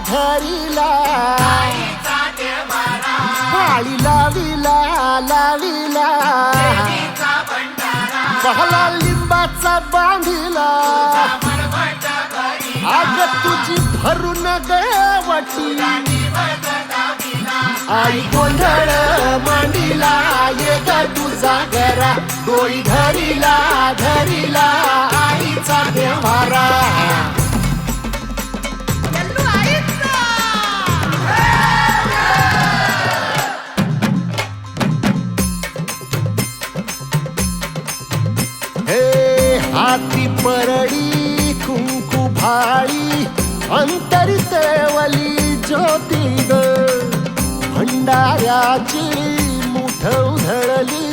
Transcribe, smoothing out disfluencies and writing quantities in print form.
धरिला माळी लाविला लाविला बहला लिंबाचा बांधिला आग तुझी भरून गवटी आई गोंधळ मांडिला ये ग तुझा घरा डोई धरिला धरिला आईचा देवारा हे हाती परडी कुंकू भाळी अंतरी तेवली ज्योती ग भंडाऱ्याची मुठ उधळली